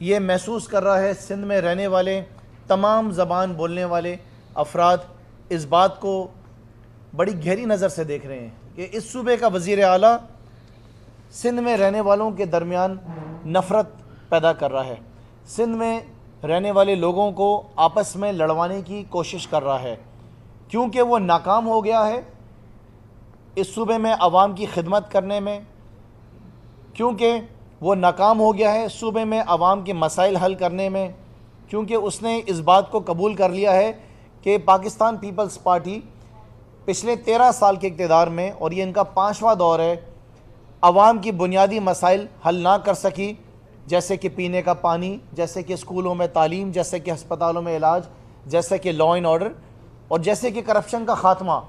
یہ محسوس کر رہا ہے سندھ میں رہنے والے تمام زبان بولنے والے افراد اس بات کو بڑی گہری نظر سے دیکھ رہے ہیں کہ اس صوبے کا وزیر اعلیٰ سندھ میں رہنے والوں کے درمیان نفرت پیدا کر رہا ہے، سندھ میں رہنے والے لوگوں کو آپس میں لڑوانے کی کوشش کر رہا ہے، کیونکہ وہ ناکام ہو گیا ہے اس صوبے میں عوام کی خدمت کرنے میں، کیونکہ وہ ناکام ہو گیا ہے صوبے میں عوام کے مسائل حل کرنے میں، کیونکہ اس نے اس بات کو قبول کر لیا ہے کہ پاکستان پیپلز پارٹی پچھلے 13 سال کے اقتدار میں، اور یہ ان کا 5واں دور ہے، عوام کی بنیادی مسائل حل نہ کر سکی، جیسے کہ پینے کا پانی، جیسے کہ اسکولوں میں تعلیم، جیسے کہ ہسپتالوں میں علاج، جیسے کہ لا اینڈ آرڈر، اور جیسے کہ کرپشن کا خاتمہ۔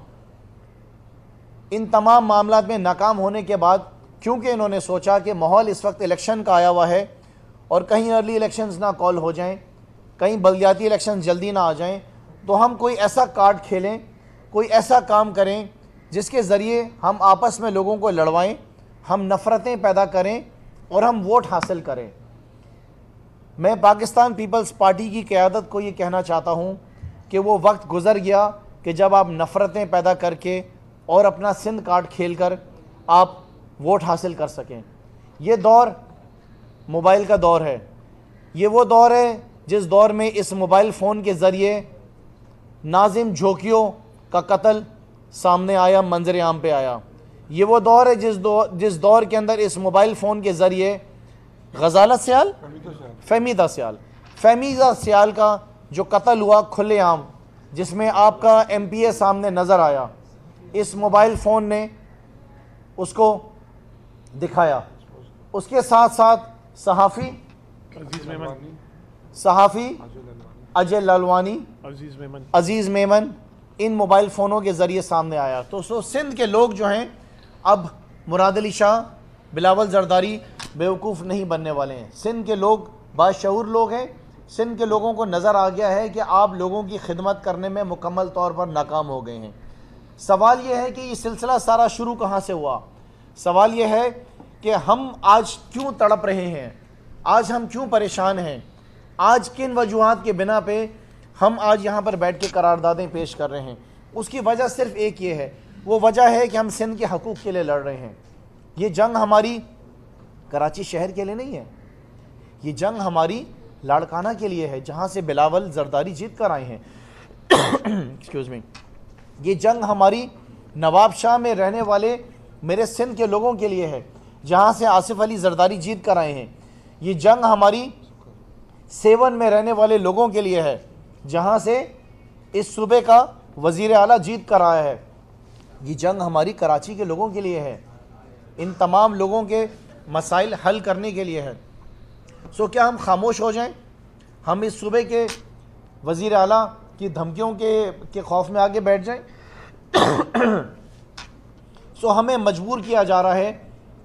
ان تمام معاملات میں ناکام ہونے کے بعد، کیونکہ انہوں نے سوچا کہ ماحول اس وقت الیکشن کا آیا ہوا ہے اور کہیں ارلی الیکشنز نہ کال ہو جائیں، کہیں بلدیاتی الیکشنز جلدی نہ آ جائیں، تو ہم کوئی ایسا کارڈ کھیلیں، کوئی ایسا کام کریں جس کے ذریعے ہم آپس میں لوگوں کو لڑوائیں، ہم نفرتیں پیدا کریں اور ہم ووٹ حاصل کریں۔ میں پاکستان پیپلز پارٹی کی قیادت کو یہ کہنا چاہتا ہوں کہ وہ وقت گزر گیا کہ جب آپ نفرتیں پیدا کر کے اور اپنا سندھ کارڈ کھیل کر آپ ووٹ حاصل کر سکیں۔ یہ دور موبائل کا دور ہے، یہ وہ دور ہے جس دور میں اس موبائل فون کے ذریعے ناظم جھوکیوں کا قتل سامنے آیا، منظر عام پہ آیا۔ یہ وہ دور ہے جس دور کے اندر اس موبائل فون کے ذریعے غزالت سیال فہمیدہ سیال کا جو قتل ہوا کھلے عام، جس میں آپ کا ایم پی اے سامنے نظر آیا، اس موبائل فون نے اس کو دکھایا۔ اس کے ساتھ ساتھ صحافی اجے لالوانی، عزیز میمن ان موبائل فونوں کے ذریعے سامنے آیا۔ تو سندھ کے لوگ جو ہیں اب مراد علی شاہ، بلاول زرداری بیوقوف نہیں بننے والے ہیں۔ سندھ کے لوگ باشعور لوگ ہیں، سندھ کے لوگوں کو نظر آ گیا ہے کہ آپ لوگوں کی خدمت کرنے میں مکمل طور پر ناکام ہو گئے ہیں۔ سوال یہ ہے کہ یہ سلسلہ سارا شروع کہاں سے ہوا؟ سوال یہ ہے کہ ہم آج کیوں تڑپ رہے ہیں، آج ہم کیوں پریشان ہیں، آج کن وجوہات کے بنا پہ ہم آج یہاں پر بیٹھ کے قراردادیں پیش کر رہے ہیں۔ اس کی وجہ صرف ایک یہ ہے، وہ وجہ ہے کہ ہم سندھ کے حقوق کے لیے لڑ رہے ہیں۔ یہ جنگ ہماری کراچی شہر کے لیے نہیں ہے، یہ جنگ ہماری لاڑکانہ کے لیے ہے، جہاں سے بلاول زرداری جیت کر آئے ہیں۔ Excuse me. یہ جنگ ہماری نواب شاہ میں رہنے والے میرے سندھ کے لوگوں کے لیے ہے، جہاں سے آصف علی زرداری جیت کر آئے ہیں۔ یہ جنگ ہماری سیون میں رہنے والے لوگوں کے لیے ہے، جہاں سے اس صوبے کا وزیر اعلیٰ جیت کر آیا ہے۔ یہ جنگ ہماری کراچی کے لوگوں کے لیے ہے، ان تمام لوگوں کے مسائل حل کرنے کے لیے ہے۔ سو کیا ہم خاموش ہو جائیں؟ ہم اس صوبے کے وزیر اعلیٰ کی دھمکیوں کے خوف میں آگے بیٹھ جائیں؟ سو ہمیں مجبور کیا جا رہا ہے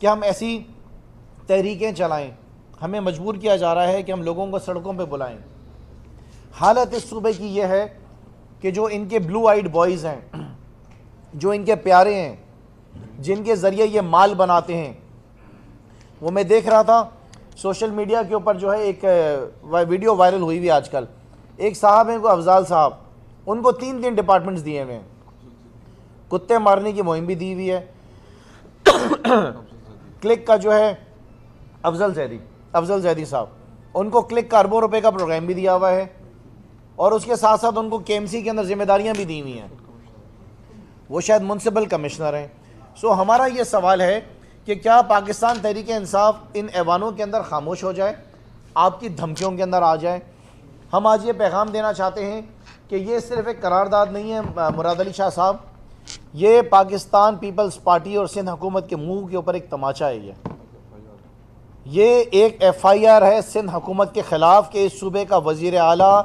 کہ ہم ایسی تحریکیں چلائیں، ہمیں مجبور کیا جا رہا ہے کہ ہم لوگوں کو سڑکوں پہ بلائیں۔ حالت اس صوبے کی یہ ہے کہ جو ان کے بلو آئیڈ بوائز ہیں، جو ان کے پیارے ہیں، جن کے ذریعے یہ مال بناتے ہیں، وہ میں دیکھ رہا تھا سوشل میڈیا کے اوپر جو ہے ایک ویڈیو وائرل ہوئی ہوئی آج کل، ایک صاحب ہیں کو افضال صاحب، ان کو 3 ڈپارٹمنٹس دیے ہوئے ہیں، کتے مارنے کی مہم بھی دی ہوئی ہے، کلک کا جو ہے افضل زیدی صاحب، ان کو کلک کا اربوں روپے کا پروگرام بھی دیا ہوا ہے، اور اس کے ساتھ ساتھ ان کو کے ایم سی کے اندر ذمہ داریاں بھی دی ہوئی ہیں، وہ شاید منسپل کمشنر ہیں۔ سو ہمارا یہ سوال ہے کہ کیا پاکستان تحریک انصاف ان ایوانوں کے اندر خاموش ہو جائے، آپ کی دھمکیوں کے اندر آ جائے؟ ہم آج یہ پیغام دینا چاہتے ہیں کہ یہ صرف ایک قرارداد نہیں ہے مراد علی شاہ صاحب، یہ پاکستان پیپلز پارٹی اور سندھ حکومت کے منہ کے اوپر ایک تماچا ہے، یہ ایک ایف آئی آر ہے سندھ حکومت کے خلاف کہ اس صوبے کا وزیر اعلیٰ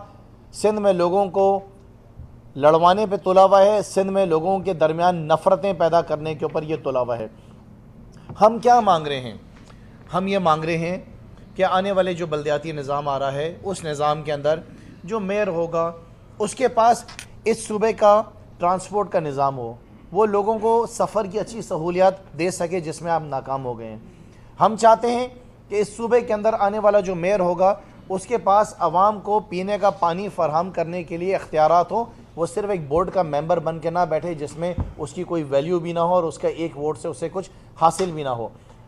سندھ میں لوگوں کو لڑوانے پہ تلا ہوا ہے، سندھ میں لوگوں کے درمیان نفرتیں پیدا کرنے کے اوپر یہ تلا ہوا ہے۔ ہم کیا مانگ رہے ہیں؟ ہم یہ مانگ رہے ہیں کہ آنے والے جو بلدیاتی نظام آ رہا ہے، اس نظام کے اندر جو میئر ہوگا اس کے پاس اس صوبے کا ٹرانسپورٹ کا نظام ہو، وہ لوگوں کو سفر کی اچھی سہولیات دے سکے جس میں آپ ناکام ہو گئے ہیں۔ ہم چاہتے ہیں کہ اس صوبے کے اندر آنے والا جو میئر ہوگا اس کے پاس عوام کو پینے کا پانی فراہم کرنے کے لیے اختیارات ہوں، وہ صرف ایک بورڈ کا ممبر بن کے نہ بیٹھے جس میں اس کی کوئی ویلیو بھی نہ ہو اور اس کا ایک ووٹ سے اسے کچھ حاصل بھی نہ ہو۔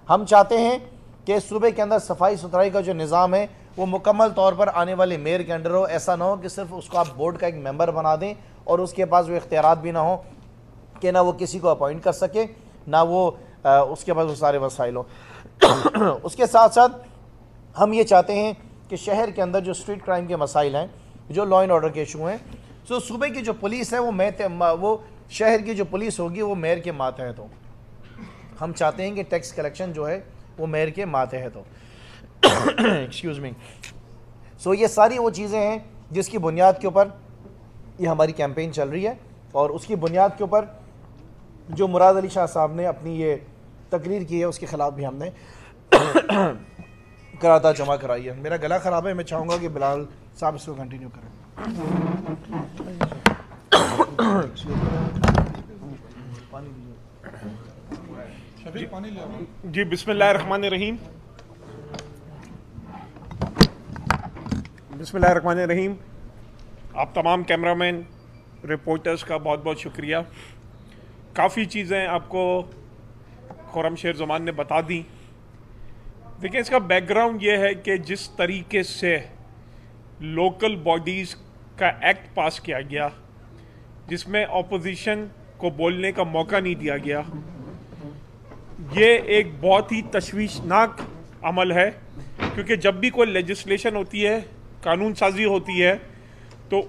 ہم چاہتے ہیں کہ صوبے کے اندر صفائی ستھرائی کا جو نظام ہے وہ مکمل طور پر آنے والے میئر کے انڈر ہو۔ ایسا نہ ہو کہ صرف اس کو آپ بورڈ کا ایک ممبر بنا دیں اور اس کے پاس وہ اختیارات بھی نہ ہوں کہ نہ وہ کسی کو اپوائنٹ کر سکے، نہ وہ اس کے پاس وہ سارے وسائل ہوں۔ اس کے ساتھ ساتھ ہم یہ چاہتے ہیں کہ شہر کے اندر جو اسٹریٹ کرائم کے مسائل ہیں، جو لا اینڈ آرڈر کے ایشو ہیں، سو صوبے کی جو پولیس ہے وہ شہر کی جو پولیس ہوگی وہ میئر کے ماتحت ہو۔ ہم چاہتے ہیں کہ ٹیکس کلیکشن جو ہے وہ میئر کے ماتحت ہو۔ Excuse me. سو یہ ساری وہ چیزیں ہیں جس کی بنیاد کے اوپر یہ ہماری کیمپین چل رہی ہے، اور اس کی بنیاد کے اوپر جو مراد علی شاہ صاحب نے اپنی یہ تقریر کی ہے اس کے خلاف بھی ہم نے کراتا جمع کرائی ہے۔ میرا گلا خراب ہے، میں چاہوں گا کہ بلال صاحب اس کو کنٹینیو کریں۔ جی بسم اللہ الرحمن الرحیم۔ بسم اللہ الرحمن الرحیم۔ آپ تمام کیمرہ مین، رپورٹرز کا بہت بہت شکریہ۔ کافی چیزیں آپ کو خرم شیر زمان نے بتا دیں۔ دیکھیں اس کا بیک گراؤنڈ یہ ہے کہ جس طریقے سے لوکل باڈیز کا ایکٹ پاس کیا گیا جس میں اپوزیشن کو بولنے کا موقع نہیں دیا گیا، یہ ایک بہت ہی تشویشناک عمل ہے، کیونکہ جب بھی کوئی لیجسلیشن ہوتی ہے، قانون سازی ہوتی ہے، تو